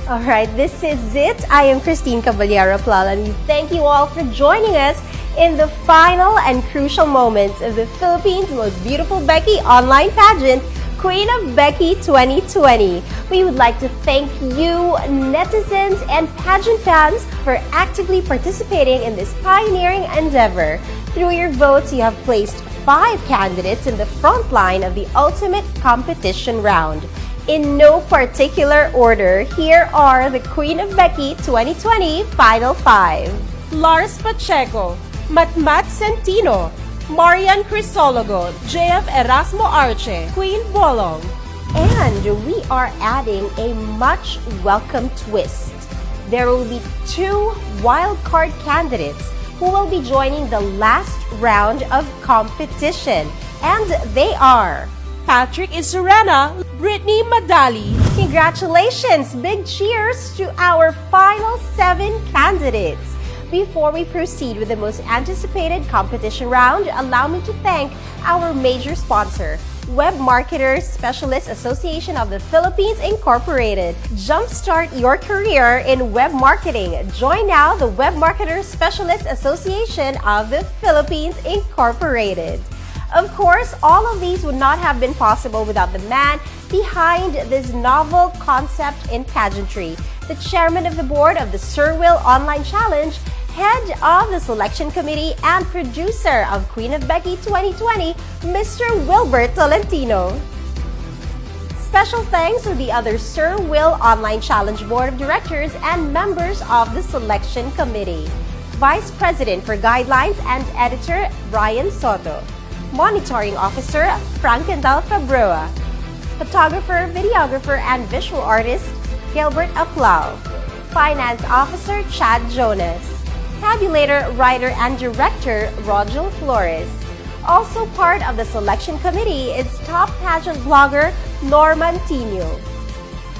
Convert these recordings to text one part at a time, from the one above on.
All right, this is it. I am Christine Caballero-Plal, and we thank you all for joining us in the final and crucial moments of the Philippines' most beautiful BECQI online pageant, Queen of BECQI 2020. We would like to thank you, netizens and pageant fans, for actively participating in this pioneering endeavor. Through your votes, you have placed 5 candidates in the front line of the ultimate competition round. In no particular order, here are the Queen of BECQI 2020 Final 5. Lars Pacheco, Matmat Centino, Marian Crisologo, JF Erasmo Arce, Queen Bolong. And we are adding a much welcome twist. There will be 2 wildcard candidates who will be joining the last round of competition. And they are Patrick Isurena, Brittany Madali. Congratulations! Big cheers to our final 7 candidates. Before we proceed with the most anticipated competition round, allow me to thank our major sponsor, Web Marketers Specialist Association of the Philippines Incorporated. Jumpstart your career in web marketing. Join now the Web Marketers Specialist Association of the Philippines Incorporated. Of course, all of these would not have been possible without the man behind this novel concept in pageantry, the chairman of the board of the Sir Will Online Challenge, head of the selection committee, and producer of Queen of BECQI 2020, Mr. Wilbert Tolentino. Special thanks to the other Sir Will Online Challenge board of directors and members of the selection committee. Vice President for Guidelines and Editor, Brian Soto. Monitoring Officer, Frankendal Fabroa. Photographer, videographer, and visual artist, Gilbert Aplau. Finance Officer, Chad Jonas. Tabulator, writer, and director, Rogel Flores. Also part of the selection committee is top pageant blogger, Norman Tino.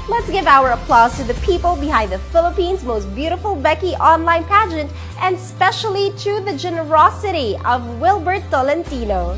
Let's give our applause to the people behind the Philippines' most beautiful BECQI online pageant, and especially to the generosity of Wilbert Tolentino.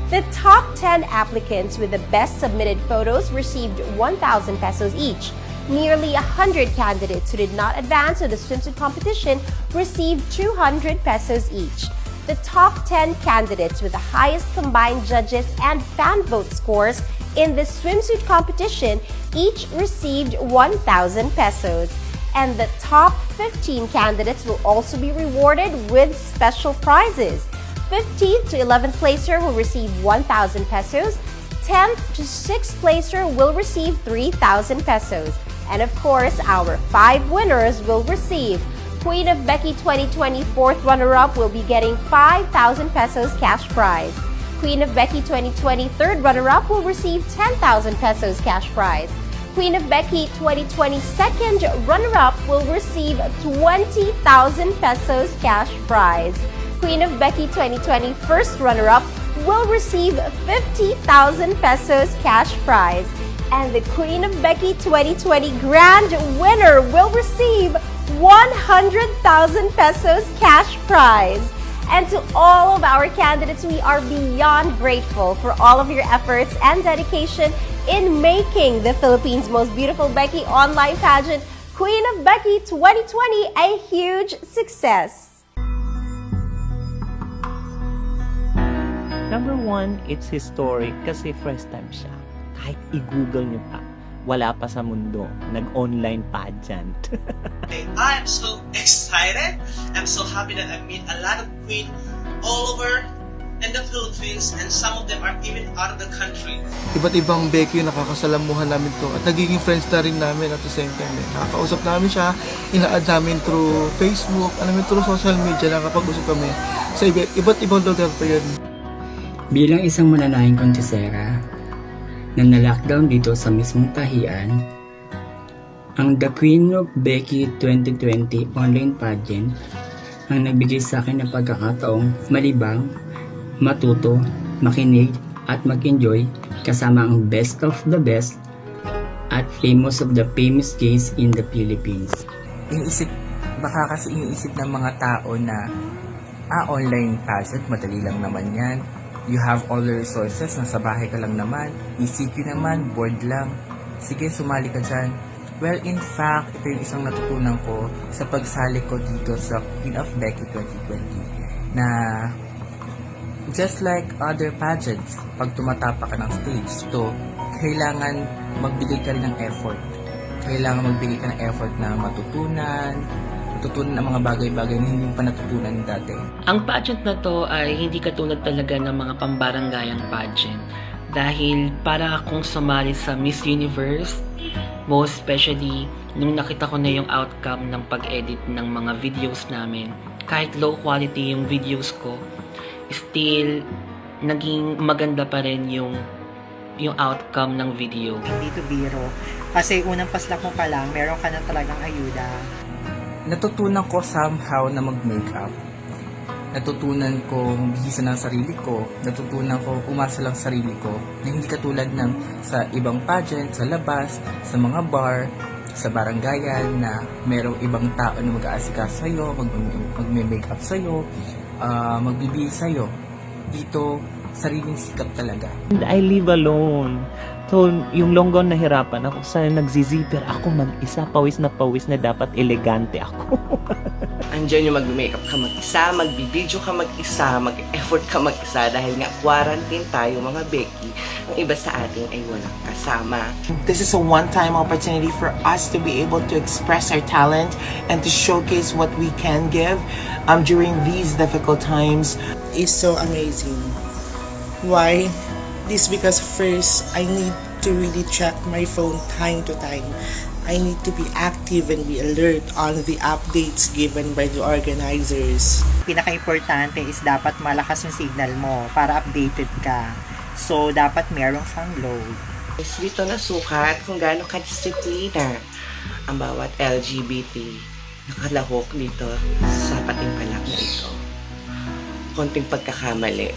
The top 10 applicants with the best submitted photos received 1,000 pesos each. Nearly 100 candidates who did not advance to the swimsuit competition received 200 pesos each. The top 10 candidates with the highest combined judges and fan vote scores in the swimsuit competition each received 1,000 pesos. And the top 15 candidates will also be rewarded with special prizes. 15th to 11th placer will receive 1,000 pesos. 10th to 6th placer will receive 3,000 pesos. And of course, our 5 winners will receive. Queen of BECQI 2020 4th runner-up will be getting 5,000 pesos cash prize. Queen of BECQI 2020 3rd runner-up will receive 10,000 pesos cash prize. Queen of BECQI 2020 2nd runner-up will receive 20,000 pesos cash prize. Queen of BECQI 2020 1st runner-up will receive 50,000 pesos cash prize. And the Queen of BECQI 2020 grand winner will receive 100,000 pesos cash prize. And to all of our candidates, we are beyond grateful for all of your efforts and dedication in making the Philippines' most beautiful BECQI online pageant, Queen of BECQI 2020, a huge success. Number 1, it's historic kasi first time siya. Kahit i-google nyo pa, wala pa sa mundo, nag-online pageant. I'm so excited. I'm so happy that I meet a lot of queens all over in the Philippines, and some of them are even out of the country. Iba't ibang BECQI yung nakakasalamuhan namin to at nagiging friends na rin namin at the same time. Nakakausap namin siya, ina-add namin through Facebook, through social media, nakapag-usap kami sa iba't ibang lugar pa yun. Bilang isang mananahing kontsesera na na-lockdown dito sa mismong tahian, ang The Queen of BECQI 2020 online pageant ang nagbigay sa akin ng pagkakataong malibang, matuto, makinig at mag-enjoy kasama ang best of the best at famous of the famous gays in the Philippines. Baka kasi iniisip ng mga tao na online pageant, madali lang naman yan. You have all the resources, nasa bahay ka lang naman, ECQ naman, board lang. Sige, sumali ka dyan. Well, in fact, ito yung isang natutunan ko sa pagsali ko dito sa Queen of BECQI 2020 na just like other pageants, pag tumatapa ka ng stage, kailangan magbigay ka rin ng effort. Kailangan magbigay ka ng effort na matutunan ang mga bagay-bagay na hindi pa natutunan dati. Ang pageant na to ay hindi katulad talaga ng mga pambarangayan pageant dahil para akong sumali sa Miss Universe, most especially nung nakita ko na yung outcome ng pag-edit ng mga videos namin. Kahit low quality yung videos ko, still naging maganda pa rin yung outcome ng video. Hindi to biro. Kasi unang paslak mo pa lang, meron ka na talagang ayuda. Natutunan ko somehow na mag-makeup. Natutunan ko bihisa ng sarili ko. Natutunan ko umasa lang sa sarili ko na hindi katulad ng sa ibang pageant, sa labas, sa mga bar, sa barangayan na merong ibang tao na mag-aasikaso sa'yo, mag-makeup sa'yo, magbibihis sa'yo. Dito, sariling sikap talaga. And I live alone. So, yung longgon nahirapan ako sa nagzizipper. Ako mag-isa, pawis na dapat elegante ako. Andiyan yung mag-makeup ka mag-isa, magbibideo ka mag-isa, mag-effort ka mag-isa dahil nga quarantine tayo mga Becky. Ang iba sa atin ay walang kasama. This is a one-time opportunity for us to be able to express our talent and to showcase what we can give during these difficult times. It's so amazing. Why? This because first, I need to really check my phone time to time. I need to be active and be alert on the updates given by the organizers. Pinaka-importante is dapat malakas yung signal mo para updated ka. So, dapat meron kang load. Dito nasukat kung gaano ka-disiplina ang bawat LGBT nakalahok dito sa patimpalak na ito. Konting pagkakamali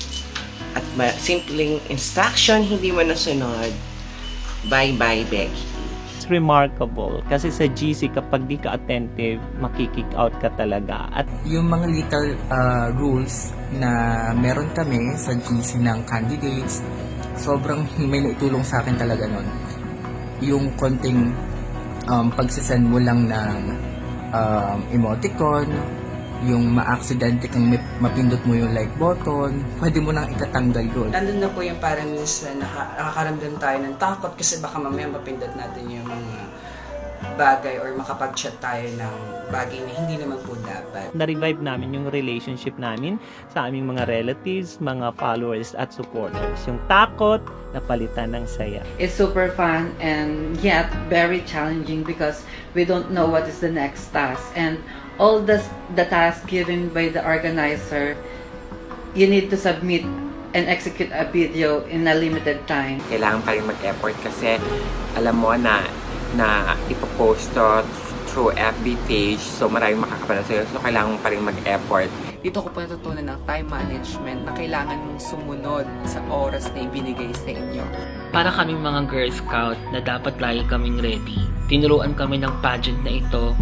at simpleng instruction hindi mo nasunod, bye-bye Becky. It's remarkable kasi sa GC kapag di ka attentive, makikick out ka talaga. At yung mga little rules na meron kami sa GC ng candidates, sobrang may naitulong sa akin talaga nun. Yung konting pagsasend mo lang ng emoticon, yung ma-aksidente kang mapindot mo yung like button, pwede mo nang itatanggal yun. Nandun na po yung parang minsan nakakaramdam tayo ng takot kasi baka mamaya mapindot natin yung mga bagay or makapag-chat tayo ng bagay na hindi naman po dapat. na-revive namin yung relationship namin sa aming mga relatives, mga followers at supporters. Yung takot, napalitan ng saya. It's super fun and yet very challenging because we don't know what is the next task. And all the tasks given by the organizer, you need to submit and execute a video in a limited time. Kailangan pa rin mag-effort kasi alam mo na ipopost to through FB page, so maraming makakapanood sa'yo, so kailangan pa rin mag-effort. Dito ko po natutunan ng time management na kailangan mong sumunod sa oras na ibinigay sa inyo. Para kaming mga Girl Scout na dapat lagi kaming ready. Tinuruan kami ng pageant na ito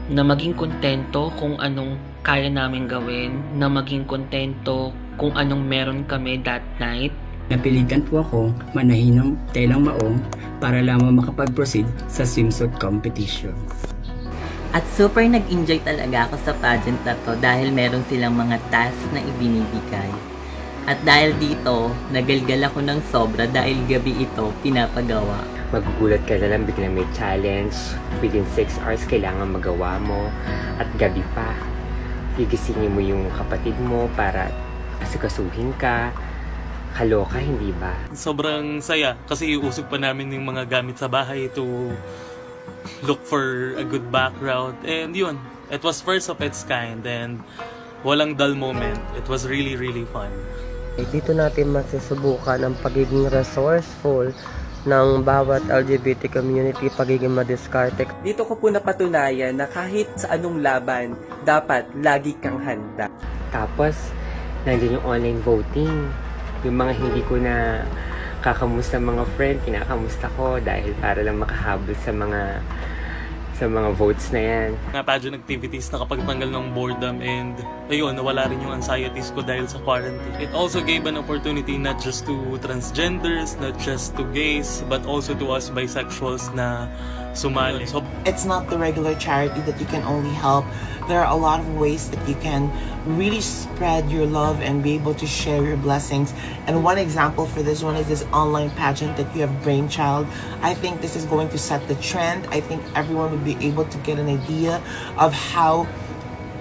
na maging kontento kung anong kaya namin gawin, na maging kontento kung anong meron kami that night. Napilitan po ako manahin ng telang maong para lamang makapag-proceed sa swimsuit competition. At super nag-enjoy talaga ako sa pageant na to dahil meron silang mga tasks na ibinibigay. At dahil dito, nagalgal ako ng sobra dahil gabi ito pinapagawa. Magugulat ka na lang biglang may challenge, within 6 hours kailangan magawa mo, at gabi pa. Gigisingin mo yung kapatid mo para asikasuhin ka. Kaloka, hindi ba? Sobrang saya kasi iusog pa namin yung mga gamit sa bahay to look for a good background. And yun, it was first of its kind and walang dull moment. It was really, really fun. Dito natin masusubukan ang pagiging resourceful ng bawat LGBT community, pagiging madiskarte. Dito ko po napatunayan na kahit sa anong laban, dapat lagi kang handa. Tapos, nandiyan yung online voting. Yung mga hindi ko na kakamusta mga friend, kinakamusta ko dahil para lang makahabol sa sa mga votes na yan. Mga pageant activities nakapagtanggal ng boredom and ayun, nawala rin yung anxieties ko dahil sa quarantine. It also gave an opportunity not just to transgenders, not just to gays, but also to us bisexuals na sumali. So, it's not the regular charity that you can only help. There are a lot of ways that you can really spread your love and be able to share your blessings. And one example for this one is this online pageant that you have brainchild. I think this is going to set the trend. I think everyone would be able to get an idea of how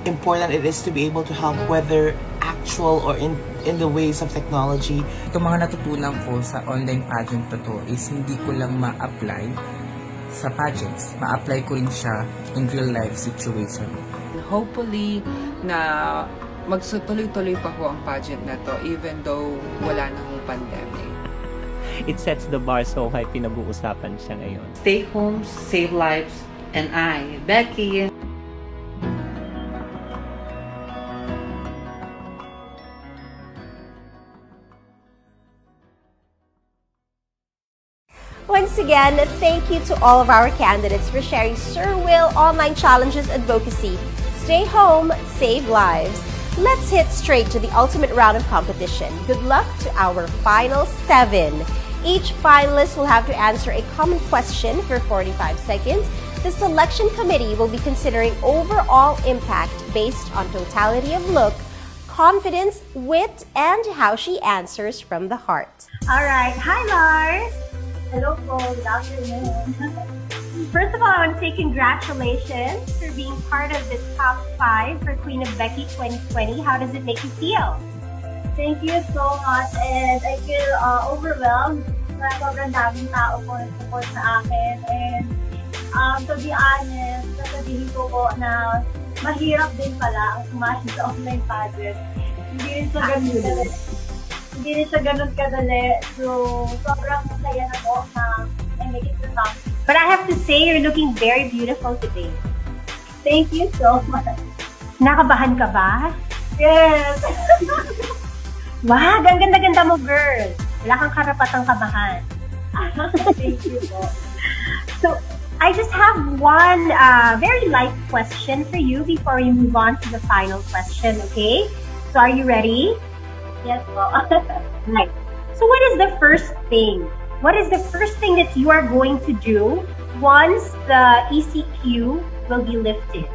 important it is to be able to help, whether actual or in the ways of technology. Itong mga natutunan ko sa online pageant na to is hindi ko lang ma-apply sa pageants. Ma-apply ko rin siya in real life situation. Hopefully na magsutuloy-tuloy pa ho ang pageant na to even though wala na hong pandemic. It sets the bar so high, pinag-uusapan siya ngayon. Stay home, save lives, and I, Becky. Once again, thank you to all of our candidates for sharing Sir Will online challenges advocacy. Stay home, save lives. Let's hit straight to the ultimate round of competition. Good luck to our final 7. Each finalist will have to answer a common question for 45 seconds. The selection committee will be considering overall impact based on totality of look, confidence, wit, and how she answers from the heart. All right. Hi, Lars. Hello po. Good afternoon. First of all, I want to say congratulations for being part of the top 5 for Queen of BECQI 2020. How does it make you feel? Thank you so much, and I feel overwhelmed na sobrang daming tao po support sa akin. And to be honest, sasabihin ko po na mahirap din pala ang sumali sa online pageant. Hindi rin siya ganun kadali. So, sobrang masaya na po na I make it to top. But I have to say, you're looking very beautiful today. Thank you so much. Nakabahan ka ba? Yes! Wow, ang ganda-ganda mo, girl. Wala kang karapatang kabahan. Thank you po. So, I just have one very light question for you before we move on to the final question, okay? So, are you ready? Yes po. Right. So, what is the first thing? What is the first thing that you are going to do once the ECQ will be lifted?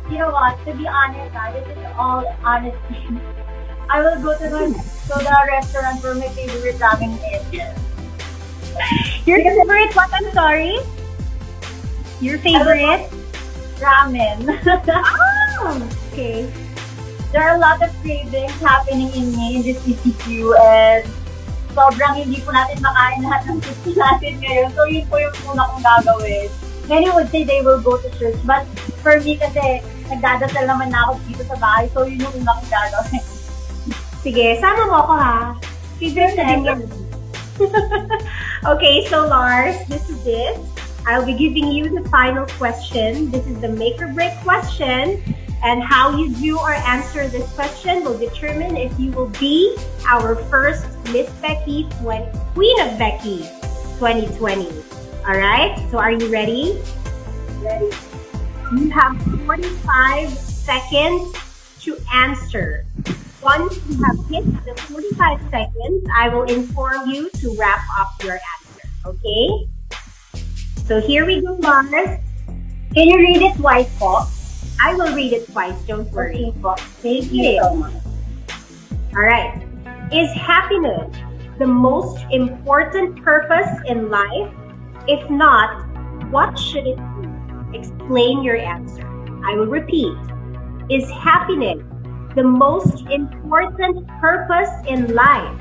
You know what? To be honest, this is all honesty. I will go to the restaurant where my favorite ramen is. Your favorite what? I'm sorry? Your favorite? Ramen. Oh, okay. There are a lot of cravings happening in me in this ECQ, and sobrang hindi po natin makain lahat ng gusto natin ngayon. So, yun po yung una kong gagawin. Many would say they will go to church, but for me kasi, nagdadasal naman na ako dito sa bahay. So, yun yung una kong gagawin. Sige, sama mo ako ha. Favorite na din yan. Okay, so Lars, this is it. I'll be giving you the final question. This is the make or break question. And how you do or answer this question will determine if you will be our first Miss BECQI Queen of BECQI 2020. Alright, so are you ready? Ready. You have 45 seconds to answer. Once you have hit the 45 seconds, I will inform you to wrap up your answer. Okay? So here we go, Lars. Can you read it twice po? I will read it twice, don't worry. Thank you so much. Alright. Is happiness the most important purpose in life? If not, what should it be? Explain your answer. I will repeat. Is happiness the most important purpose in life?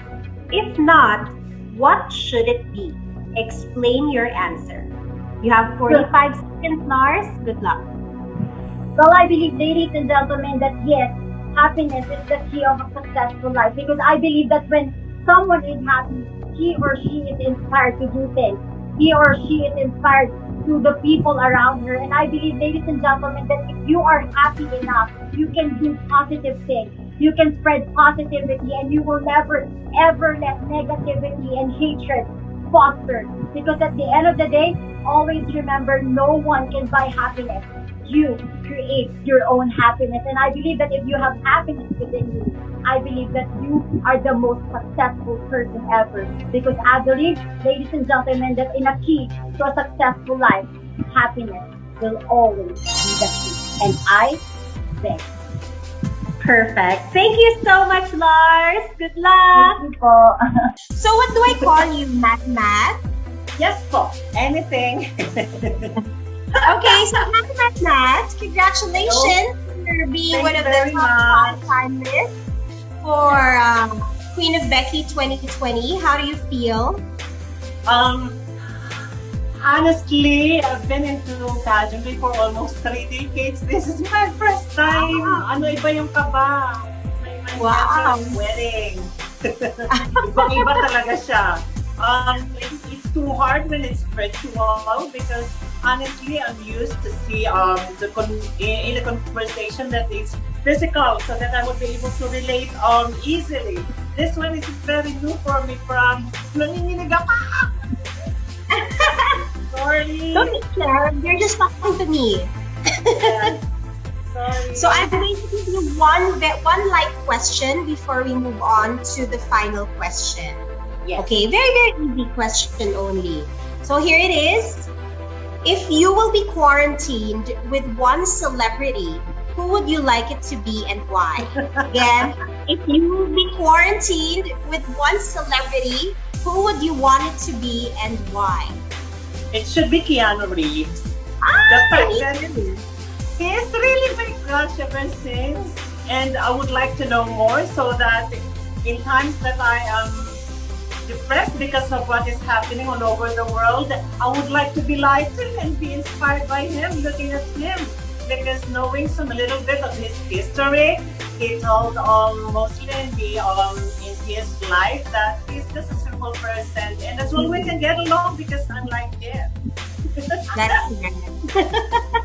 If not, what should it be? Explain your answer. You have 45 seconds, Lars. Good luck. Well, I believe, ladies and gentlemen, that yes, happiness is the key of a successful life. Because I believe that when someone is happy, he or she is inspired to do things. He or she is inspired to the people around her. And I believe, ladies and gentlemen, that if you are happy enough, you can do positive things. You can spread positivity, and you will never, ever let negativity and hatred foster. Because at the end of the day, always remember, no one can buy happiness. You create your own happiness. And I believe that if you have happiness within you, I believe that you are the most successful person ever. Because I believe, ladies and gentlemen, that in a key to a successful life, happiness will always be the key. And I bet. Perfect. Thank you so much, Lars. Good luck. Thank you po. So what do I call you, Matt? Yes po. Anything. Okay, so Matt, congratulations for being one of the top finalists for Queen of BECQI 2020. How do you feel? Honestly, I've been into pageantry for almost 3 decades. This is my first time. Iba yung kaba. My wedding. Ibang-iba talaga siya. It's too hard when it's virtual because honestly, I'm used to see in a conversation that it's physical so that I would be able to relate easily. This one is very new for me from nanginginig ako. Sorry. Don't be scared. You're just talking to me. Yeah. Sorry. So I'm going to give you one light question before we move on to the final question. Yes. Okay, very, very easy question only. So here it is. If you will be quarantined with one celebrity, who would you like it to be and why? Again, if you will be quarantined with one celebrity, who would you want it to be and why? It should be Keanu Reeves. The fact that he is really my crush ever since, and I would like to know more so that in times that I am depressed because of what is happening all over the world, I would like to be lightened and be inspired by him, looking at him. Because knowing some little bit of his history, he told mostly in his life that he's just a simple person, and that's why we can get along because I'm like him. That's it.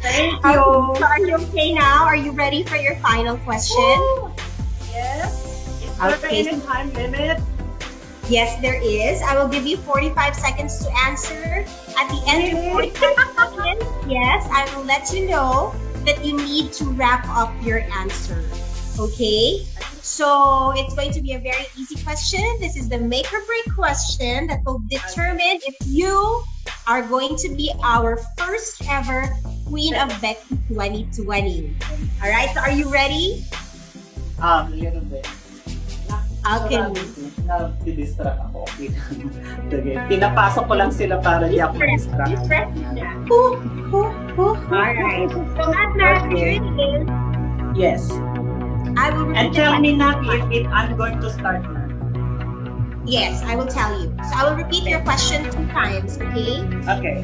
Thank you. So are you okay now? Are you ready for your final question? Ooh. Yes. Is there any time limit? Yes, there is. I will give you 45 seconds to answer. At the end of 45 seconds, yes, I will let you know that you need to wrap up your answer. Okay? So it's going to be a very easy question. This is the make or break question that will determine if you are going to be our first ever Queen of BECQI 2020. All right, so are you ready? A little bit. Okay. Na-distract ako. Sige, pinapasok ko lang sila para di ako distract. Alright. So, Matt, here it is. Yes. I will And tell me, Naki, if I'm going to start na. Yes, I will tell you. So, I will repeat your question 2 times, okay? Okay.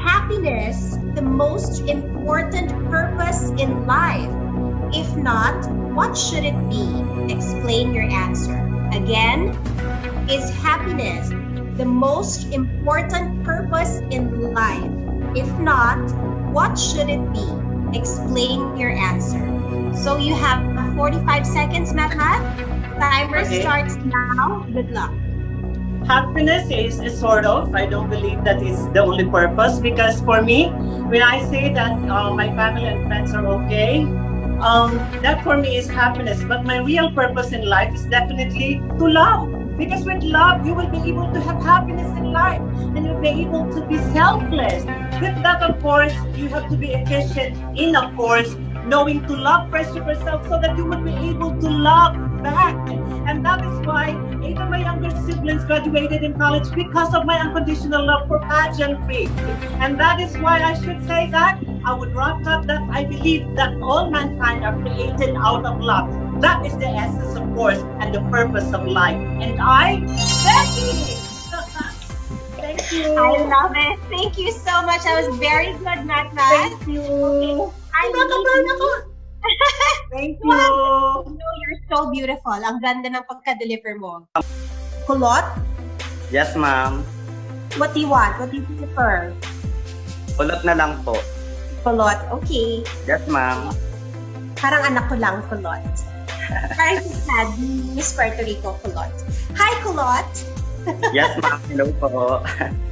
Happiness, the most important purpose in life. If not, what should it be? Explain your answer. Again, is happiness the most important purpose in life? If not, what should it be? Explain your answer. So you have 45 seconds, Matt. Timer starts now. Good luck. Happiness is sort of, I don't believe that is the only purpose, because for me, when I say that my family and friends are okay, that for me is happiness. But my real purpose in life is definitely to love. Because with love, you will be able to have happiness in life. And you'll be able to be selfless. With that, of course, you have to be efficient in, of course, knowing to love first yourself so that you will be able to love back. And that is why even my younger siblings graduated in college because of my unconditional love for pageantry. And that is why I should say that I would wrap up that I believe that all mankind are created out of love. That is the essence, of course, and the purpose of life. And I, Becky! Thank you. I love it. Thank you so much. That was very good, Matt. Thank you. Okay. Thank you. Wow. No, you're so beautiful. Ang ganda ng pagka-deliver mo. Kulot, Yes, ma'am. what do you want? What do you prefer? Kulot na lang po. Kulot, okay. Yes, ma'am. Parang anak ko lang, Kulot. Parang si Sad, Miss Puerto Rico, Kulot. Hi, Kulot. Yes, ma'am. Hello po.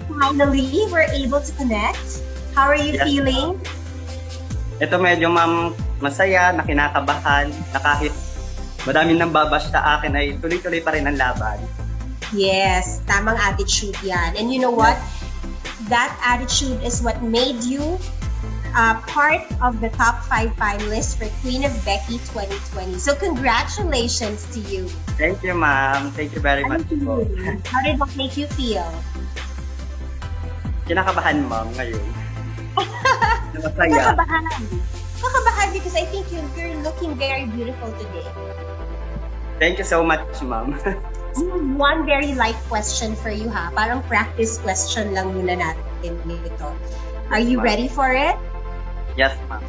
Finally, we're able to connect. How are you Yes, feeling? Ito medyo ma'am masaya, na kinakabahan, na kahit madaming nang babash sa akin ay tuloy-tuloy pa rin ang laban. Yes, tamang attitude yan. And you know what? That attitude is what made you part of the top 5 finalists for Queen of BECQI 2020. So congratulations to you. Thank you, ma'am. Thank you very much po. How did that make you feel? Kinakabahan, ma'am, ngayon. Masaya. Kakabahan because I think you're looking very beautiful today. Thank you so much, ma'am. One very light question for you, ha? Parang practice question lang muna natin nito. Are you ready for it? Yes, ma'am.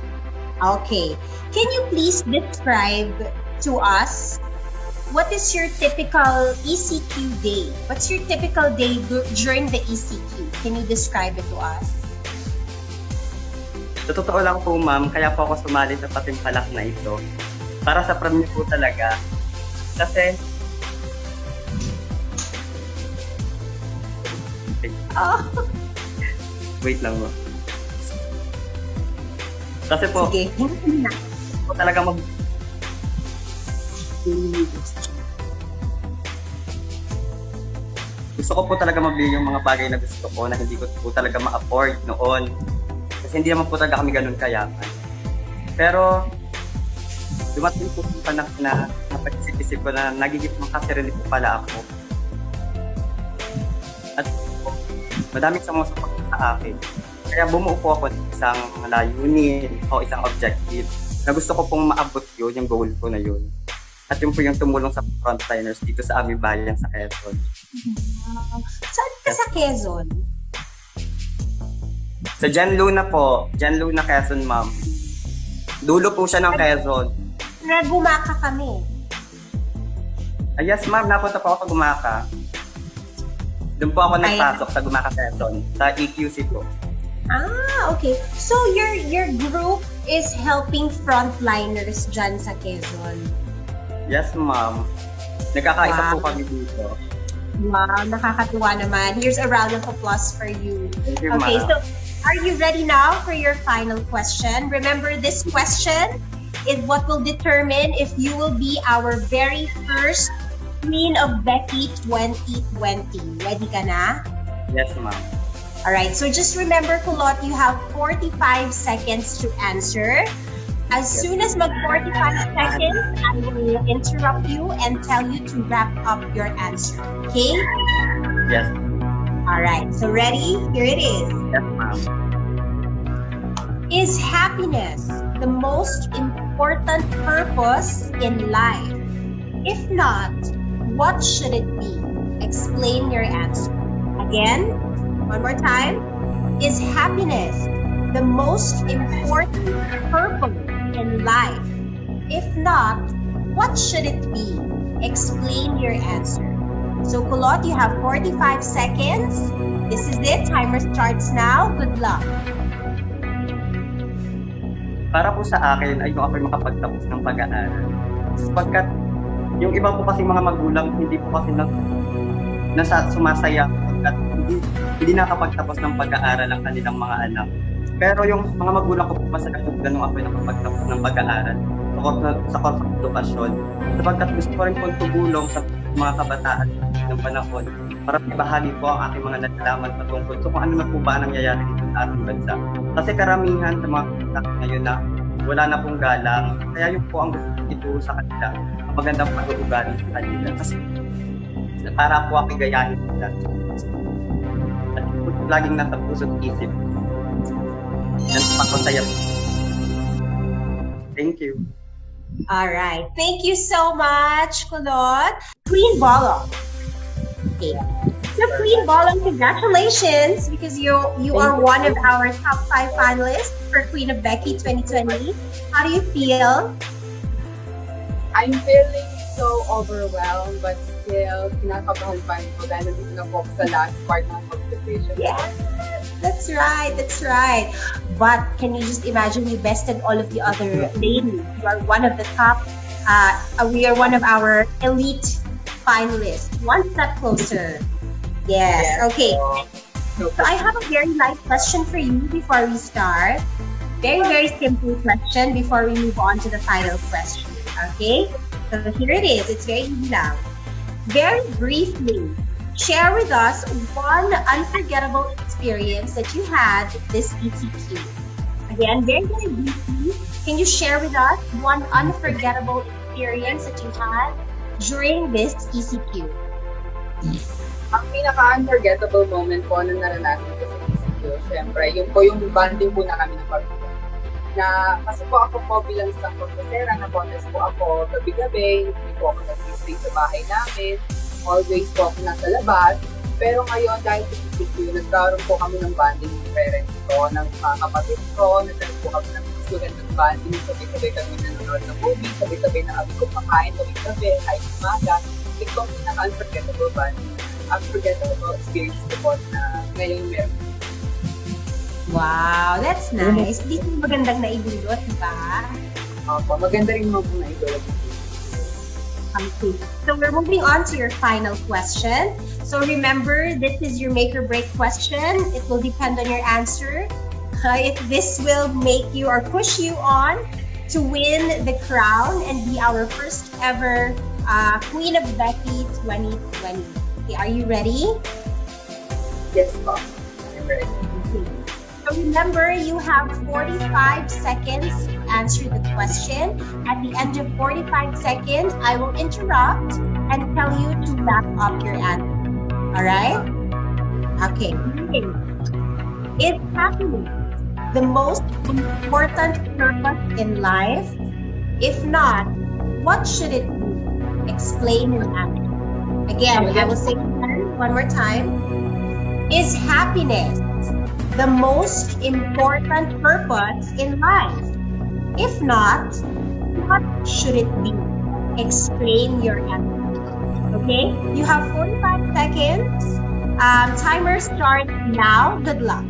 Okay. Can you please describe to us what is your typical ECQ day? What's your typical day during the ECQ? Can you describe it to us? Sa totoo lang po, ma'am, kaya po ako sumali sa patimpalak na ito. Para sa premyo po talaga. Kasi, wait lang mo. Kasi po, sige, po talaga gusto ko po talaga mabili yung mga bagay na gusto ko na hindi ko po talaga ma-afford noon. Kasi hindi naman po talaga kami ganun kayaman. Pero, dumating po yung panak na napag-isip-isip ko na nagiging makasarili po pala ako. At po, madaming sumusuport sa akin. Kaya bumuo po ako ng isang layunin o isang objective na gusto ko pong maabot yun, yung goal ko na yun. At yun po yung tumulong sa frontliners dito sa aming bayan sa Quezon. Saan ka sa Quezon? Sa Jan Luna po. Jan Luna, Quezon, ma'am. Dulo po siya ng Quezon. Nagumaka kami. Yes, ma'am. Napunta po ako sa Gumaka. Doon po ako nagpasok sa Gumaka, Quezon. Sa EQC po. Okay. So your group is helping frontliners dyan sa Quezon. Yes, ma'am. Nagkakaisa po kami dito. Wow, nakakatuwa naman. Here's a round of applause for you. Thank you, Okay, ma'am. so are you ready now for your final question? Remember, this question is what will determine if you will be our very first Queen of BECQI 2020. Ready ka na? Yes, ma'am. Alright, so just remember, Kulot, you have 45 seconds to answer. As soon as mag 45 seconds, I will interrupt you and tell you to wrap up your answer. Okay? Yes. Alright, so ready? Here it is. Yes, ma'am. Is happiness the most important purpose in life? If not, what should it be? Explain your answer. Again, one more time. Is happiness the most important purpose in life? If not, what should it be? Explain your answer. So, Kulot, you have 45 seconds. This is it. Timer starts now. Good luck. Para po sa akin ay yung ako'y makapagtapos ng pag-aaral. Sapagkat yung iba po kasi mga magulang hindi po kasi sumasaya sapagkat hindi nakapagtapos ng pag-aaral ang kanilang mga anak. Pero yung mga magulang ko po masaya po ganun ako'y nakapagtapos ng pag-aaral sa course of edukasyon. Sapagkat gusto ko rin po tumulong sa mga kabataan ng panahon para ibahagi po ang aking mga nalalaman patungkol so kung ano na po ba ang nangyayari dito sa ating bansa. Kasi karamihan sa mga kabataan ngayon na wala na pong galang, kaya yun po ang gusto ito sa kanila, ang magandang pag-uugali sa kanila. Kasi para po aking gayahin nila. At yun po laging nasa puso't isip. Yan po ako saya po. Thank you. All right. Thank you so much, Kulot. Queen Bolong. Okay. So Queen Bolong, congratulations because you are one of our top 5 finalists for Queen of BECQI 2020. How do you feel? I'm feeling so overwhelmed but still kinakabahan pa rin ko dahil nandito na po sa last part ng competition. Yes, that's right, that's right. But can you just imagine we bested all of the other ladies? You are one of the top, we are one of our elite finalists. One step closer. Yes. Okay. So So I have a very light question for you before we start. Very, very simple question before we move on to the final question. Okay? So here it is. It's very easy now. Very briefly, share with us one unforgettable experience that you had this ECQ. Again, very, very briefly, can you share with us one unforgettable experience that you had during this ECQ? Ang pinaka-unforgettable moment po na naranasan ko sa ECQ, syempre, yun po yung bonding po na kami ng pamilya. Na, kasi po ako po bilang isang profesora, na-contest po ako gabi-gabi, hindi po ako nag-stay sa bahay namin, always po ako nasa labas. Pero ngayon, dahil sa ECQ, nagkaroon po kami ng bonding ng parents ko, ng mga kapatid ko, nagkaroon po kami ng student ng bonding, sabay-sabay kami nanonood ng movie, sabay-sabay na kami kumakain, gabi-gabi, kahit umaga. Ito ang pinaka-unforgettable bonding. Unforgettable experience ko po na ngayon meron. Wow, that's nice. Hindi ko magandang naidulot, diba? Opo, maganda rin mo po naidulot. Okay. So we're moving on to your final question. So remember, this is your make or break question. It will depend on your answer. If this will make you or push you on to win the crown and be our first ever Queen of BECQI 2020. Okay, are you ready? Yes, po. I'm ready. Okay. So remember, you have 45 seconds to answer the question. At the end of 45 seconds, I will interrupt and tell you to wrap up your answer. Alright? Okay. Is happiness the most important purpose in life? If not, what should it be? Explain your answer. Again, I will say it one more time. Is happiness the most important purpose in life? If not, what should it be? Explain your answer. Okay? You have 45 seconds. Timer starts now. Good luck.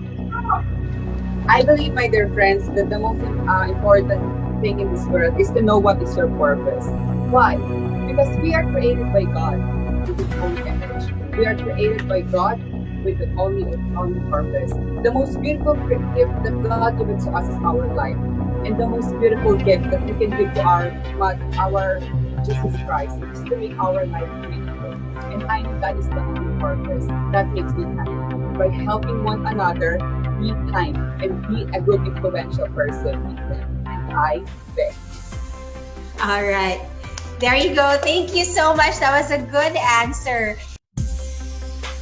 I believe, my dear friends, that the most important thing in this world is to know what is your purpose. Why? Because we are created by God with His own image. We are created by God with the only purpose. The most beautiful gift that God gives to us is our life, and the most beautiful gift that we can give to our Jesus Christ is to make our life beautiful. And I know that is the only purpose that makes me happy. By helping one another, be kind and be a good influential person in them. And I bet. All right. There you go. Thank you so much. That was a good answer.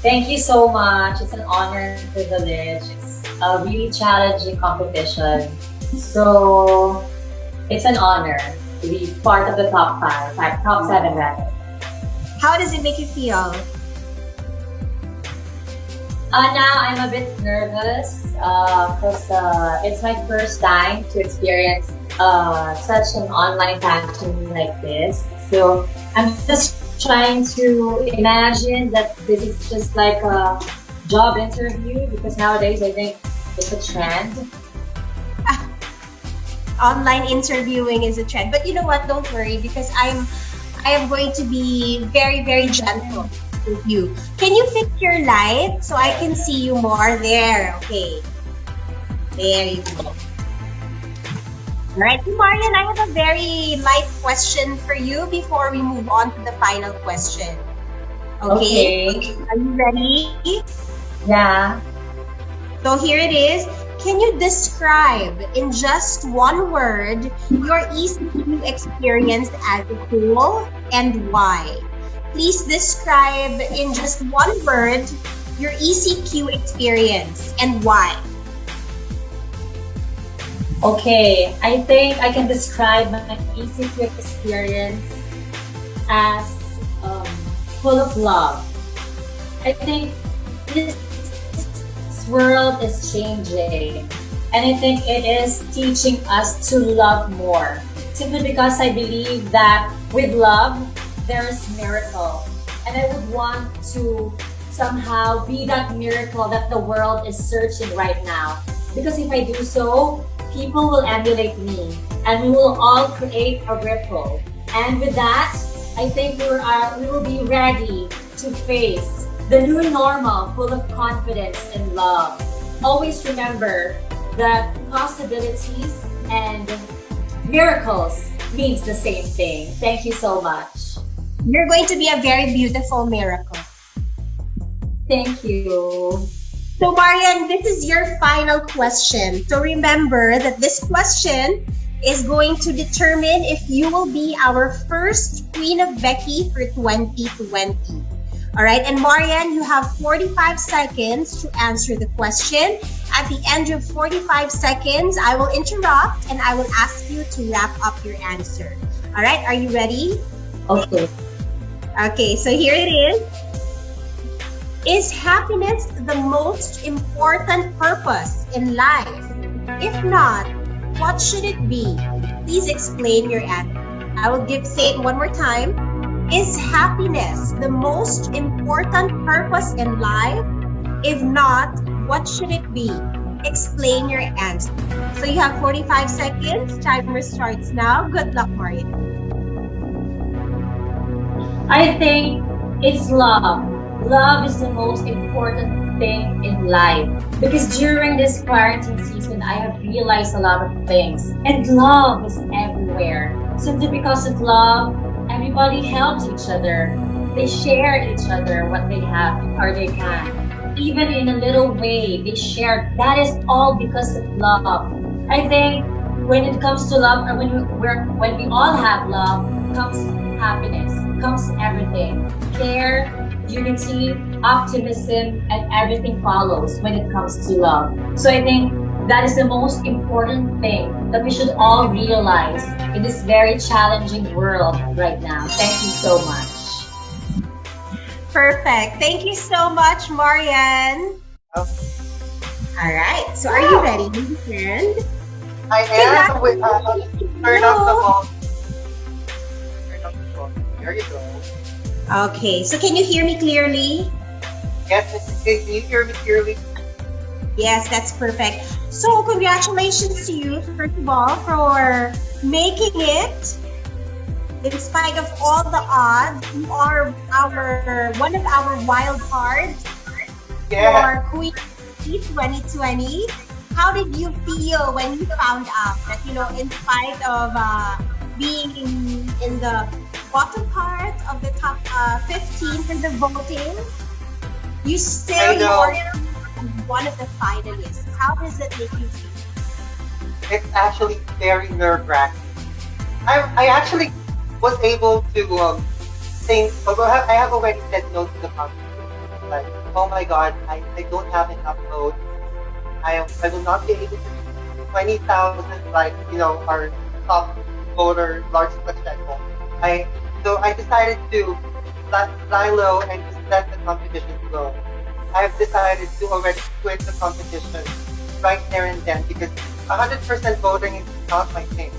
Thank you so much. It's an honor and privilege. It's a really challenging competition. So it's an honor to be part of the top 7 rather. How does it make you feel? Now I'm a bit nervous because it's my first time to experience such an online pageant like this. So I'm just trying to imagine that this is just like a job interview, because nowadays I think it's a trend. Online interviewing is a trend, but you know what? Don't worry, because I am going to be very, very gentle with you. Can you fix your light so I can see you more? There, okay. There you go. Alright, Marian, I have a very light question for you before we move on to the final question. Okay. Are you ready? Yeah. So here it is. Can you describe in just one word your ECQ experience as a whole and why? Please describe in just one word your ECQ experience and why. Okay, I think I can describe my ECQ experience as full of love. I think this world is changing, and I think it is teaching us to love more. Simply because I believe that with love, there is miracle. And I would want to somehow be that miracle that the world is searching right now. Because if I do so, people will emulate me, and we will all create a ripple. And with that, I think we will be ready to face the new normal full of confidence and love. Always remember that possibilities and miracles means the same thing. Thank you so much. You're going to be a very beautiful miracle. Thank you. So Marian, this is your final question. So remember that this question is going to determine if you will be our first Queen of BECQI for 2020. All right, and Marian, you have 45 seconds to answer the question. At the end of 45 seconds, I will interrupt and I will ask you to wrap up your answer. All right, are you ready? Okay. Okay, so here it is. Is happiness the most important purpose in life? If not, what should it be? Please explain your answer. I will say it one more time. Is happiness the most important purpose in life? If not, what should it be? Explain your answer. So you have 45 seconds. Timer starts now. Good luck, Maria. I think it's love. Love is the most important thing in life. Because during this quarantine season, I have realized a lot of things. And love is everywhere. Simply because of love, everybody helps each other. They share each other what they have or they can. Even in a little way, they share. That is all because of love. I think when it comes to love, or when we all have love, comes happiness, comes everything. Care, unity, optimism, and everything follows when it comes to love. So I think that is the most important thing that we should all realize in this very challenging world right now. Thank you so much. Perfect. Thank you so much, Marian. All right. So are you ready, my friend? I am. Wait, turn off the phone. Turn off the phone. There you go. Okay. So can you hear me clearly? Yes, can you hear me clearly? Yes, that's perfect. So congratulations to you, first of all, for making it. In spite of all the odds, you are one of our wild cards for Queen 2020. How did you feel when you found out that, in spite of being in the bottom part of the top 15 for the voting, you still are one of the finalists? How does that make you feel? It's actually very nerve-wracking. I actually was able to think, I have already said no to the competition. Like, oh my god, I don't have enough votes. I will not be able to do 20,000, our top voter, large Pacheco. So I decided to fly low and just let the competition go. I've decided to already quit the competition right there and then because 100% voting is not my thing.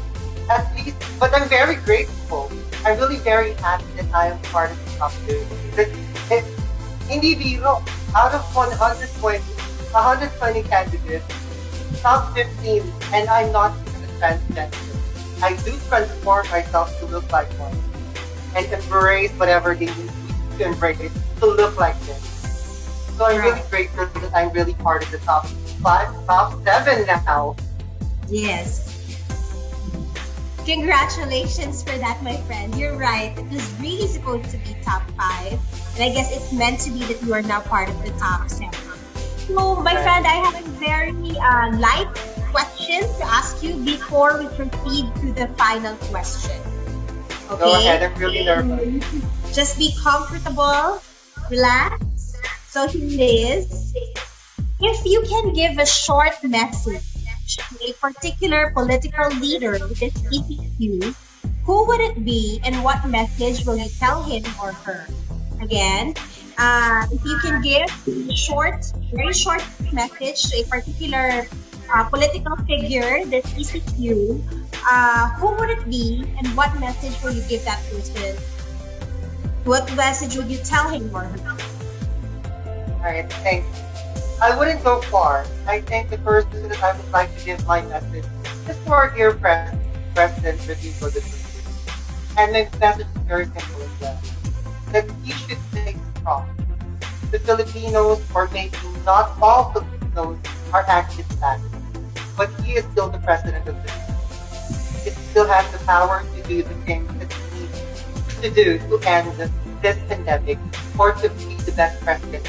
At least, but I'm very grateful. I'm really very happy that I am part of the competition. Because hindi biro, out of 120 candidates, top 15, and I'm not even a transgender. I do transform myself to look like one and embrace whatever they need to embrace to look like this. So I'm really grateful that I'm really part of the top 7 now. Yes. Congratulations for that, my friend. You're right. It was really supposed to be top 5. And I guess it's meant to be that you are now part of the top 7. So, my friend, I have a very light question to ask you before we proceed to the final question. Okay? Go ahead. I'm really nervous. Just be comfortable. Relax. So, here it is. If you can give a short message to a particular political leader with a CPQ, who would it be and what message will you tell him or her? Again, if you can give a very short message to a particular political figure, the CPQ, who would it be and what message will you give that person? What message would you tell him or her? Alright, thanks. I wouldn't go far. I think the person that I would like to give my message is to our dear President Rodrigo Duterte. And my message is very simple as well. That he should stay strong. The Filipinos, or maybe not all Filipinos, are actually black. But he is still the president of the Philippines. He still has the power to do the things that he needs to do to end this pandemic or to be the best president.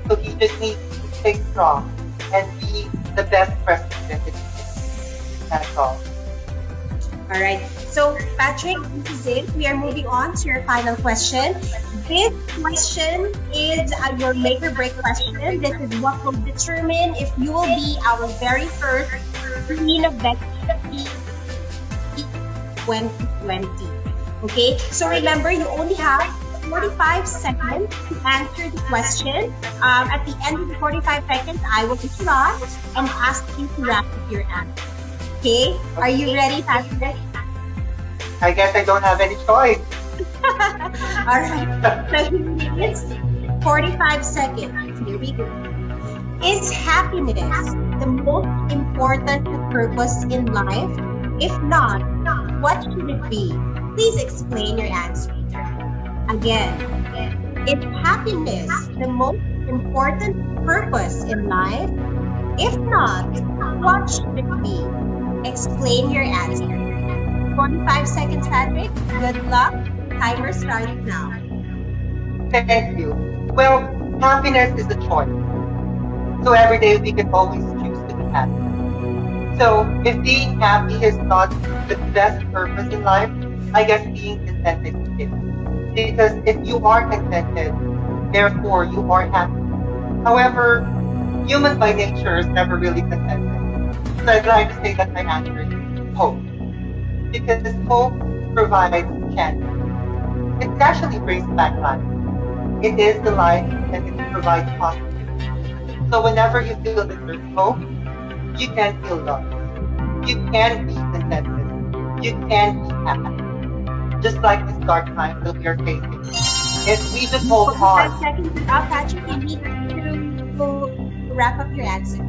So he just needs to stay strong and be the best president that he can. That's all. All right. So, Patrick, this is it. We are moving on to your final question. This question is your make or break question. This is what will determine if you will be our very first Queen of BECQI 2020. Okay? So, remember, you only have 45 seconds to answer the question. At the end of the 45 seconds, I will interrupt and ask you to wrap up your answer. Okay? Are you ready, Patrick? I guess I don't have any choice. All right. So here it is. 45 seconds. Here we go. Is happiness the most important purpose in life? If not, what should it be? Please explain your answer. Again, is happiness the most important purpose in life? If not, what should it be? Explain your answer. 45 seconds, Patrick. Good luck. Timer starts now. Thank you. Well, happiness is a choice. So every day we can always choose to be happy. So if being happy is not the best purpose in life, I guess being contented is. Because if you are contented, therefore you are happy. However, human by nature is never really contented. So I'd like to say that my answer is hope. Because hope provides chance. It actually brings back life. It is the life and it provides positivity. So whenever you feel that there's hope, you can feel love. You can be contented. You can be happy. Just like this dark time that we are facing. If we just hold on. 5 seconds is up, Patrick. You need to wrap up your answer.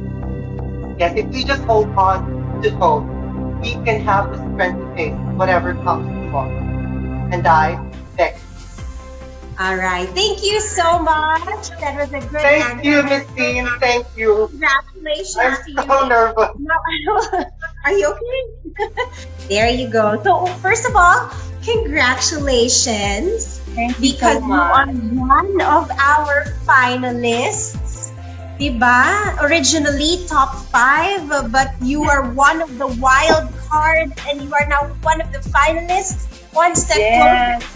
Yes, if we just hold on to hope, we can have the strength to face whatever comes tomorrow. And I beg. All right. Thank you so much. That was a good Thank answer. you, Miss Dean. Thank you. Congratulations I'm to you. so nervous. No, are you okay? There you go. So, first of all, congratulations. Thank you because so you are much. one of our finalists. Diba? Originally top 5, but you are one of the wild card and you are now one of the finalists. One step closer to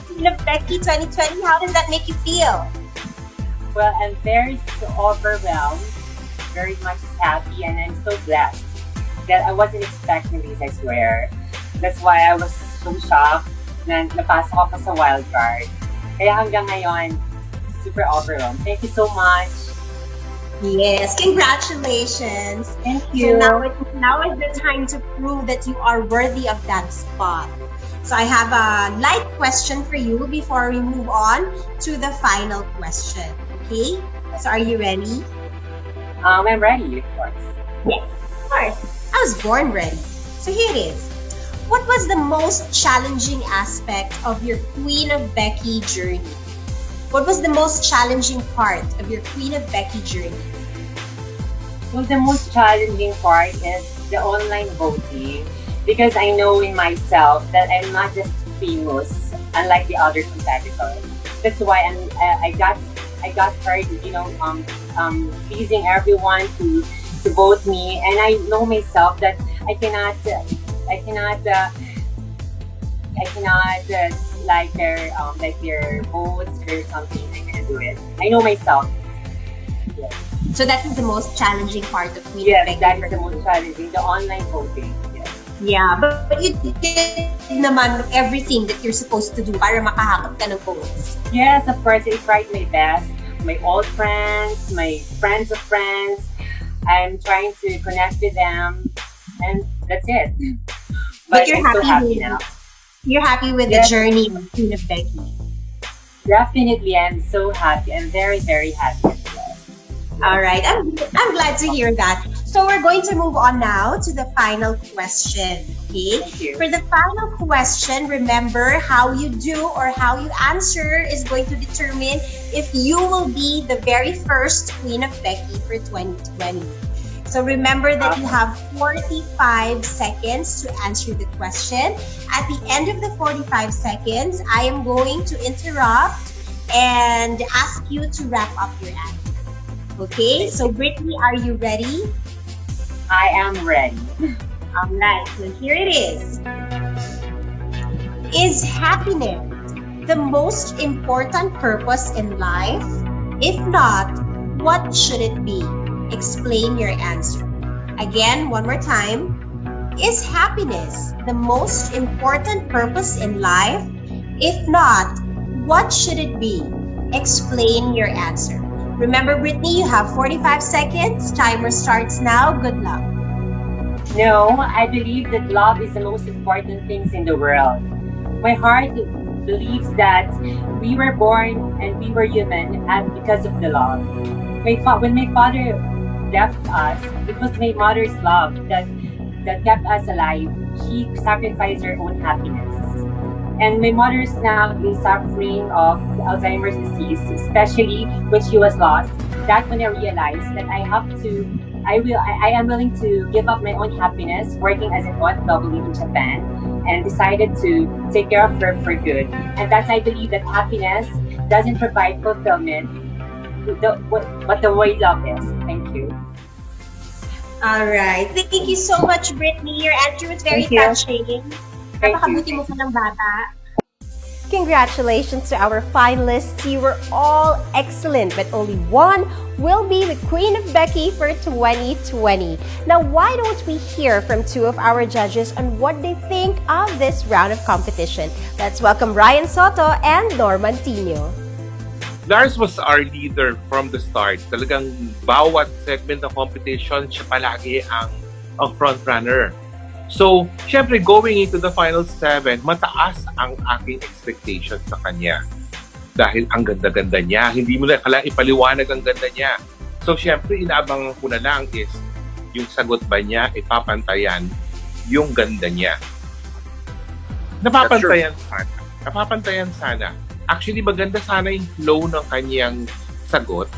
Queen of BECQI 2020. How does that make you feel? Well, I'm very overwhelmed, very much happy, and I'm so blessed that I wasn't expecting this, I swear. That's why I was so shocked na napasok ako sa wild card. Kaya hanggang ngayon, super overwhelmed. Thank you so much. Yes, congratulations. Thank you. So now is the time to prove that you are worthy of that spot. So I have a light question for you before we move on to the final question. Okay? So are you ready? I'm ready, of course. Yes, of course. I was born ready. So here it is. What was the most challenging aspect of your Queen of BECQI journey? What was the most challenging part of your Queen of BECQI journey? Well, the most challenging part is the online voting, because I know in myself that I'm not just famous, unlike the other competitors. That's why I got hurt, pleasing everyone to vote me, and I know myself that I cannot like their votes or something. I can't do it. I know myself. Yes. So that is the most challenging part of Queen Yes, of BECQI. that is the most challenging, the online voting. Yes. Yeah, but you did naman everything that you're supposed to do para makahakot ka ng votes. Yes, of course, I tried my best. My old friends, my friends of friends, I'm trying to connect with them, and that's it. But you're I'm so happy with, now. You're happy with the journey of Queen of BECQI. Definitely, I'm so happy. I'm very, very happy. All right, I'm glad to hear that. So we're going to move on now to the final question. Okay? For the final question, remember how you do or how you answer is going to determine if you will be the very first Queen of BECQI for 2020. So remember that you have 45 seconds to answer the question. At the end of the 45 seconds, I am going to interrupt and ask you to wrap up your answer. Okay? So Brittany, are you ready? I am ready. All right, so here it is. Is happiness the most important purpose in life? If not, what should it be? Explain your answer. Again, one more time. Is happiness the most important purpose in life? If not, what should it be? Explain your answer. Remember, Brittany, you have 45 seconds. Timer starts now. Good luck. No, I believe that love is the most important things in the world. My heart believes that we were born and we were human because of the love. When my father left us, it was my mother's love that kept us alive. She sacrificed her own happiness. And my mother now is suffering of Alzheimer's disease, especially when she was lost. That's when I realized that I am willing to give up my own happiness working as an OFW in Japan, and decided to take care of her for good. And that's, I believe, that happiness doesn't provide fulfillment, but the way love is. Thank you. All right. Thank you so much, Brittany. Your answer was very touching. Napakabuti mo pa ng bata. Congratulations to our finalists. You were all excellent, but only one will be the Queen of BECQI for 2020. Now, why don't we hear from two of our judges on what they think of this round of competition? Let's welcome Ryan Soto and Norman Tino. Lars was our leader from the start. Talagang bawat segment ng competition, siya palagi ang front runner. So, syempre, going into the final 7, mataas ang aking expectation sa kanya. Dahil ang ganda-ganda niya. Hindi mo na ipaliwanag ang ganda niya. So, syempre, inaabangan ko na lang is yung sagot ba niya ipapantayan yung ganda niya. Napapantayan sana. Actually, maganda sana yung flow ng kanyang sagot.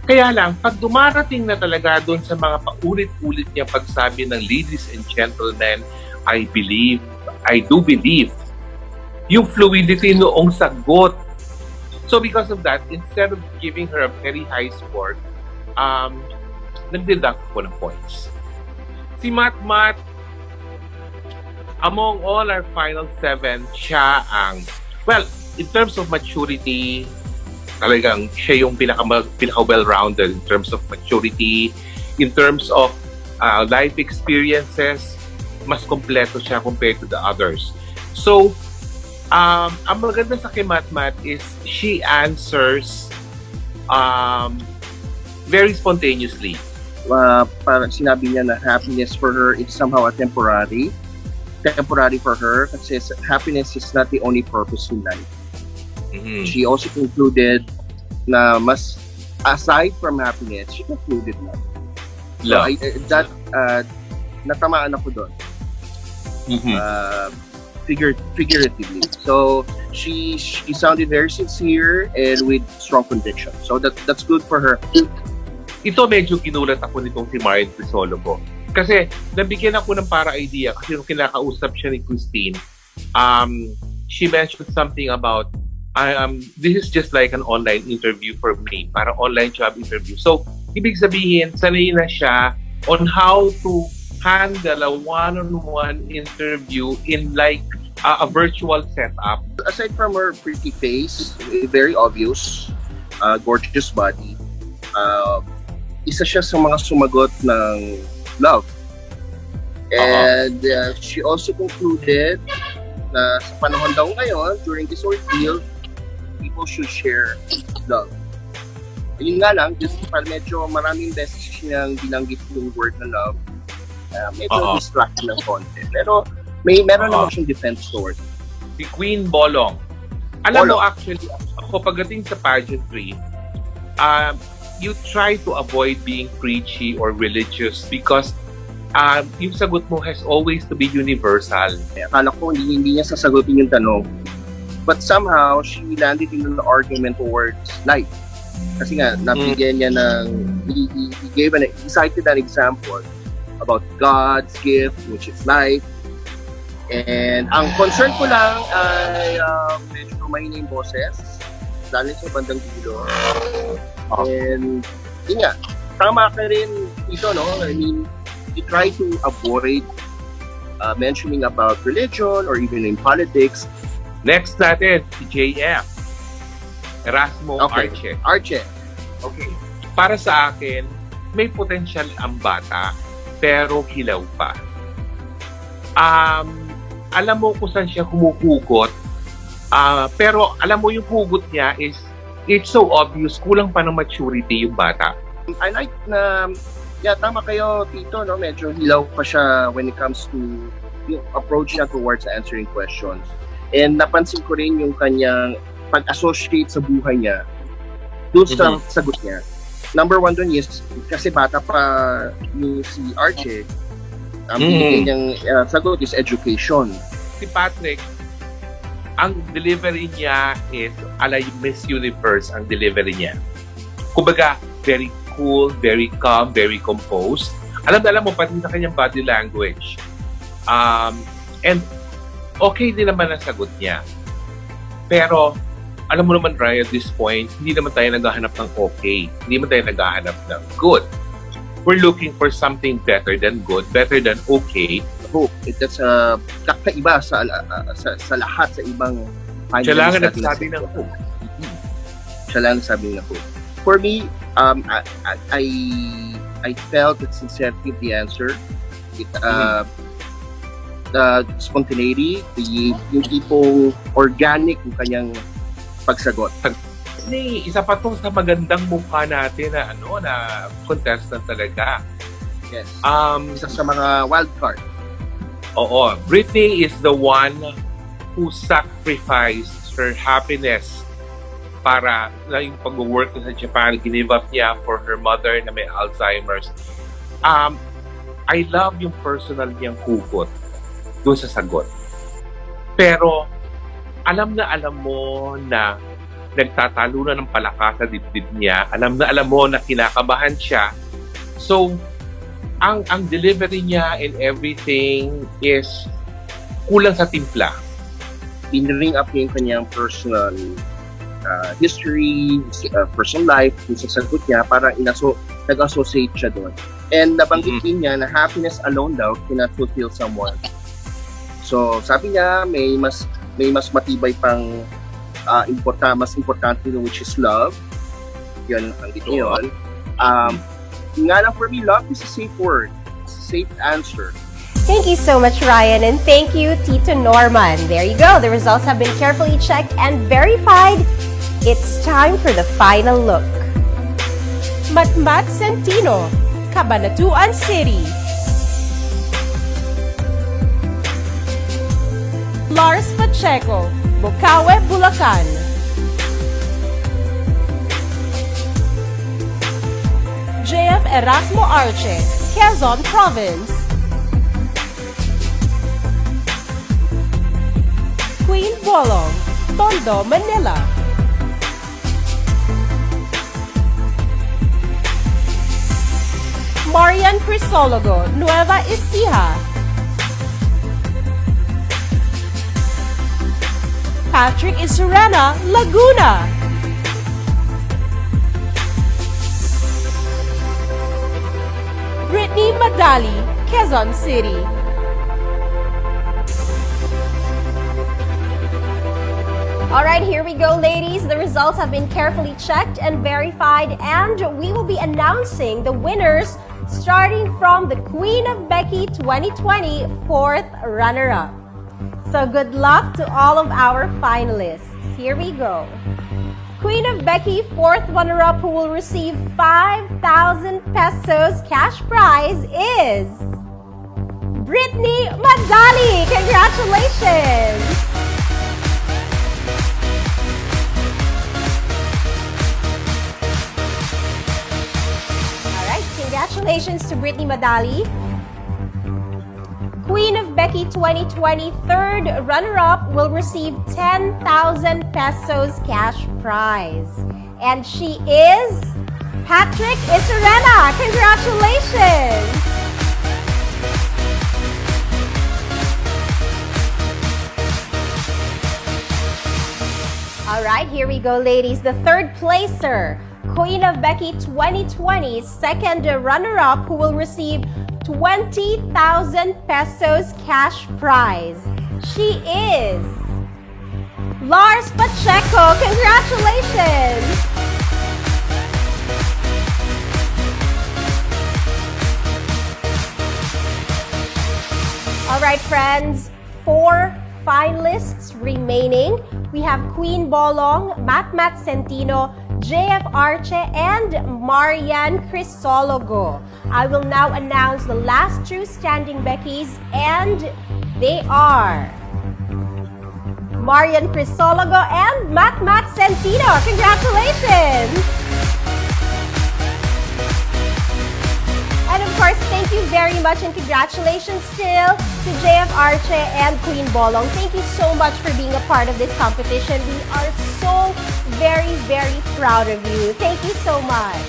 Kaya lang, pag dumarating na talaga doon sa mga paulit-ulit niya pagsabi ng ladies and gentlemen, I do believe, yung fluidity noong sagot. So because of that, instead of giving her a very high score, nag-deduct ko ng points. Si Matmat, among all our final 7, siya ang, well, in terms of maturity, talagang siya yung pinaka-well-rounded in terms of maturity, in terms of life experiences, mas kompleto siya compared to the others. So, ang maganda sa kay Matmat is she answers very spontaneously. Parang sinabi niya na happiness for her is somehow a temporary for her kasi happiness is not the only purpose in life. Mm-hmm. She also concluded na mas aside from happiness, she concluded love. So natamaan ako doon. Mm-hmm. Figuratively. So she sounded very sincere and with strong conviction. So that's good for her. Ito medyo ginulat ako nitong si Marian Crisologo. Kasi nabigyan ako ng para idea kasi nung kinakausap siya ni Christine, she mentioned something about this is just like an online interview for me, para online job interview. So, ibig sabihin, sanay na siya on how to handle a one-on-one interview in like a virtual setup. Aside from her pretty face, very obvious, gorgeous body, isa siya sa mga sumagot ng love. And she also concluded na sa panahon daw ngayon, during this ordeal, people should share love. Yun nga lang, just medyo maraming beses siyang binanggit yung word na love. Medyo distract ng konti. Pero meron naman siyang defense sword. Si Queen Bolong. Alam mo actually, ako pagdating sa pageantry, you try to avoid being preachy or religious because yung sagot mo has always to be universal. Akala ko hindi niya sasagutin yung tanong. But somehow, she landed in an argument towards life. Kasi nga, nabigyan niya ng, he cited an example about God's gift, which is life. And ang concern ko lang ay medyo mahina yung boses, lalo sa bandang dulo. And yun nga, tama ka rin ito, no? I mean, you try to avoid mentioning about religion or even in politics. Next natin, si JF. Erasmo Arche. Arche. Okay. Para sa akin, may potential ang bata, pero hilaw pa. Alam mo kung saan siya humuhugot, pero alam mo yung hugot niya is, it's so obvious, kulang pa ng maturity yung bata. I like na, yeah, tama kayo, Tito, no? Medyo hilaw pa siya when it comes to yung approach niya towards answering questions. And napansin ko rin yung kanyang pag-associate sa buhay niya doon sa sagot niya. Number one doon is, kasi bata pa yung si Archie, ang niyang sagot is education. Si Patrick, ang delivery niya is ala yung Miss Universe ang delivery niya. Kumbaga, very cool, very calm, very composed. Alam mo, pati sa kanyang body language. And okay din naman ang sagot niya. Pero, alam mo naman, Ryan, at this point, hindi naman tayo naghahanap ng okay. Hindi naman tayo naghahanap ng good. We're looking for something better than good, better than okay. Hope. That's kakaiba sa lahat sa ibang finalists. Siya lang ang nagsabi ng hope. Siya lang nagsabi ng hope. For me, I felt the sincerity of the answer. The spontaneity, yung tipong organic yung kanyang pagsagot. Isa pa to sa magandang mukha natin na contestant talaga. Yes. Isa sa mga wild card. Oo. Britney is the one who sacrificed her happiness para yung pag-work sa Japan, give up niya for her mother na may Alzheimer's. I love yung personal niyang hugot doon sa sagot. Pero, alam mo na nagtatalo na ng palaka sa dibdib niya. Alam mo na kinakabahan siya. So, ang delivery niya and everything is kulang sa timpla. In-ring up yung kanyang personal history, personal life, yung sa sagot niya, para nag-associate siya doon. And nabanggit niya na happiness alone daw cannot fulfill someone. So, sabi niya, may mas matibay pang mas importante which is love. Yun ang dito yun. Nga lang for me, love is a safe word. It's a safe answer. Thank you so much, Ryan, and thank you, Tito Norman. There you go. The results have been carefully checked and verified. It's time for the final look. Matmat Centino, Cabanatuan City. Lars Pacheco, Bocaue, Bulacan. JF Erasmo Arche, Quezon Province. Queen Bolong, Tondo, Manila. Marian Crisologo, Nueva Ecija. Patrick Isurena, Laguna. Brittany Madali, Quezon City. Alright, here we go, ladies. The results have been carefully checked and verified, and we will be announcing the winners starting from the Queen of BECQI 2020 4th runner-up. So good luck to all of our finalists. Here we go. Queen of BECQI 4th runner-up who will receive 5,000 pesos cash prize is Brittany Madali. Congratulations! Congratulations to Brittany Madali. Queen of BECQI 2020 third runner-up will receive 10,000 pesos cash prize. And she is Patrick Isurena. Congratulations! All right, here we go, ladies. The third placer, Queen of BECQI 2020, second runner-up, who will receive 20,000 pesos cash prize. She is Lars Pacheco. Congratulations! All right, friends, 4 finalists remaining. We have Queen Bolong, Matt Centino, JF Arche, and Marian Crisologo. I will now announce the last two standing Beckys, and they are Marian Crisologo and Matt Centino. Congratulations! And of course, thank you very much and congratulations still to JF Arche and Queen Bolong. Thank you so much for being a part of this competition. We are so very, very proud of you. Thank you so much.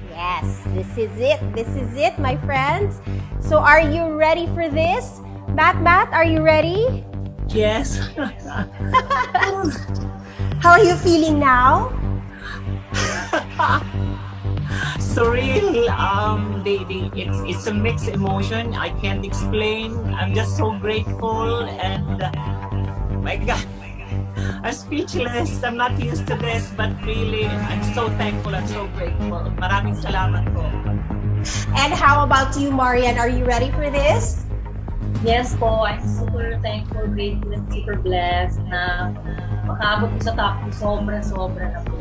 Yes, this is it. This is it, my friends. So are you ready for this? Matt, are you ready? Yes. How are you feeling now? Surreal, it's a mixed emotion. I can't explain. I'm just so grateful and my God, I'm speechless. I'm not used to this, but really, I'm so thankful. I'm so grateful. Maraming salamat po. And how about you, Marian? Are you ready for this? Yes po, I'm super thankful, grateful, and super blessed na makaabot ko sa top ko. Sobra na po.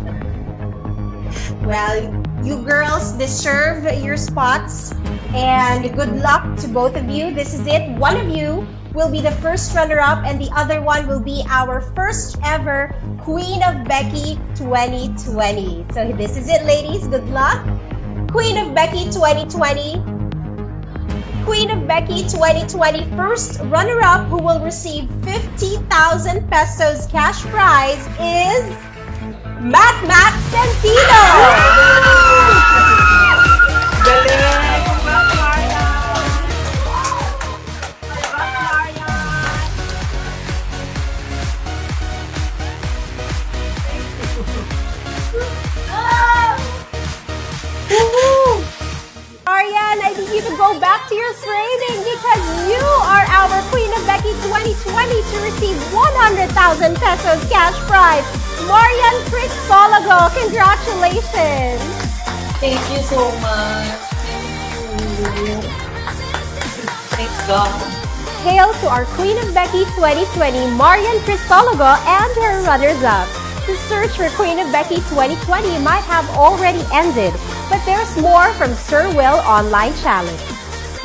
Well, you girls deserve your spots and good luck to both of you. This is it. One of you will be the first runner-up and the other one will be our first ever Queen of BECQI 2020. So this is it, ladies. Good luck. Queen of BECQI 2020. Queen of BECQI 2020 first runner-up who will receive 50,000 pesos cash prize is Matt Centino! Marian, I need you to go back to your training because you are our Queen of BECQI 2020 to receive 100,000 pesos cash prize. Marian Crisologo, congratulations! Thank you so much. Thank God. Hail to our Queen of BECQI 2020, Marian Crisologo, and her runners-up. The search for Queen of BECQI 2020 might have already ended, but there's more from Sir Will Online Challenge.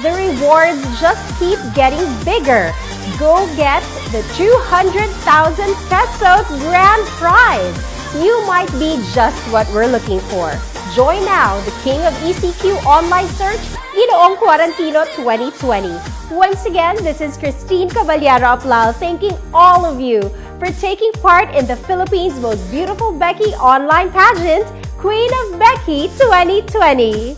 The rewards just keep getting bigger. Go get the 200,000 pesos grand prize. You might be just what we're looking for. Join now the King of ECQ online search, Ginoong Quarantino 2020. Once again, this is Christine Caballero Aplal thanking all of you for taking part in the Philippines' most beautiful BECQI online pageant, Queen of BECQI 2020.